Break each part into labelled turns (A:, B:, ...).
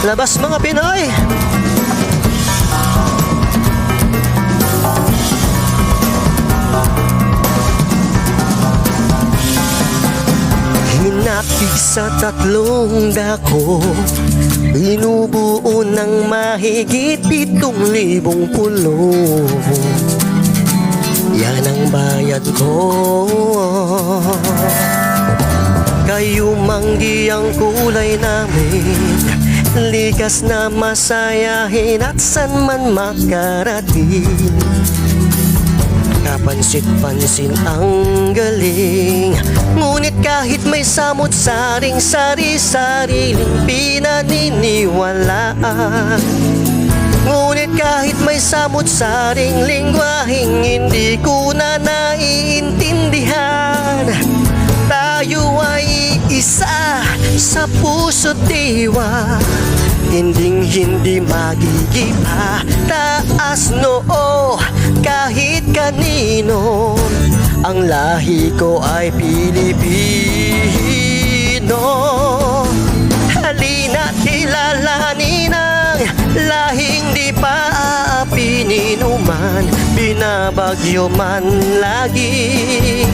A: Labas mga Pinoy! Hinakig sa tatlong dako, binubuo ng mahigit 7,000 pulo. Yan ang bayad ko. Kayo manggi ang kulay namin, likas na masayahin at san man makarating. Kapansit-pansin ang galing, ngunit kahit may samot-saring sari-sariling pinaniniwalaan. Ngunit kahit may samot-saring lingwaheng hindi ko na naiintindihan, tayo ay isa sa puso't diwa, hindi magigiba. Taas noo kahit kanino, ang lahi ko ay Pilipino. Halina't kilalanin ang lahing di pa pininuman, binabagyo man lagi,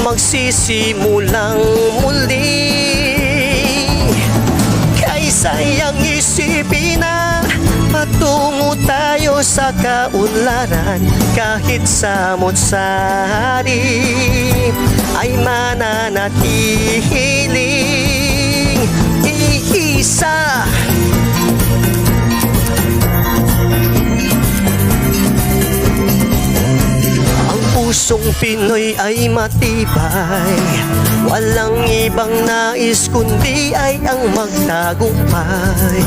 A: magsisimulang muli. Kaysayang isipin na patungo tayo sa kaunlaran, kahit samot-sari ay mananatiling iisa. Ang pusong Pinoy ay matibay, walang ibang nais kundi ay ang magtagumpay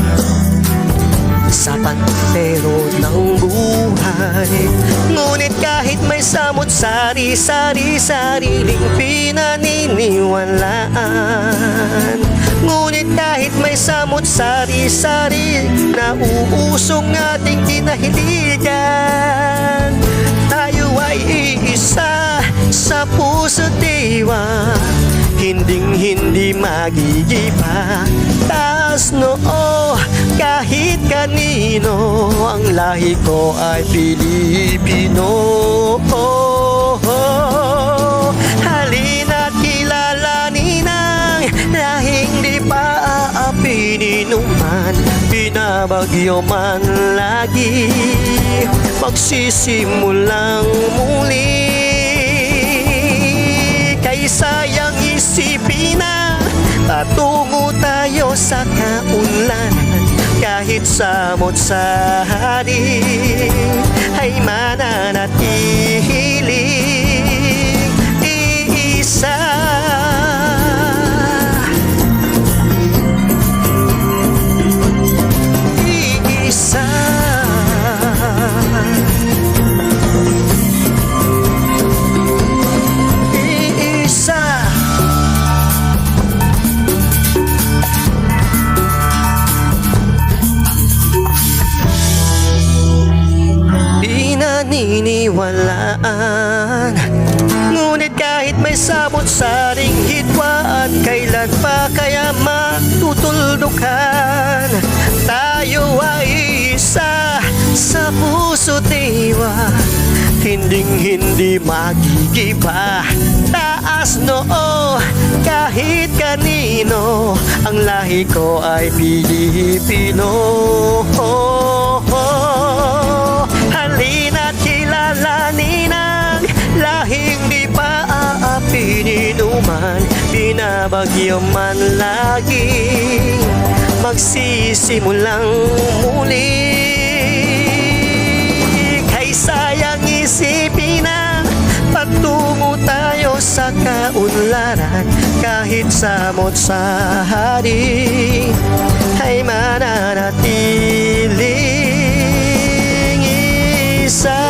A: sa pantero ng buhay. Ngunit kahit may samot-sari, sariling pinaniniwalaan, ngunit kahit may samot-sari na uusong ating kinahiligan, tayo ay iisa sa puso't diwa, hindi magigiba. Taas noo kahit kanino, ang lahi ko ay Pilipino. Halina't kilalanin ang lahing di pa pininuman, binabagyo man lagi, magsisimulang muli. Kaysayang isipin na patungo tayo sa kaunlaran, kahit samot-sari ay mananatiling iisa. Iisa. Pinaniniwalaan, ngunit kahit may samot-saring hidwaan, kailan pa kaya matutuldukan? Tayo ay isa sa puso't diwa, hindi magigiba. Taas noo kahit kanino, ang lahi ko ay Pilipino. Halina't kilalanin ang lahing di pa pininuman, binabagyo man lagi, magsisimulang muli. Kaysayang isipin na patungo tayo sa kaunlaran, kahit samot-sari ay mananatiling isa.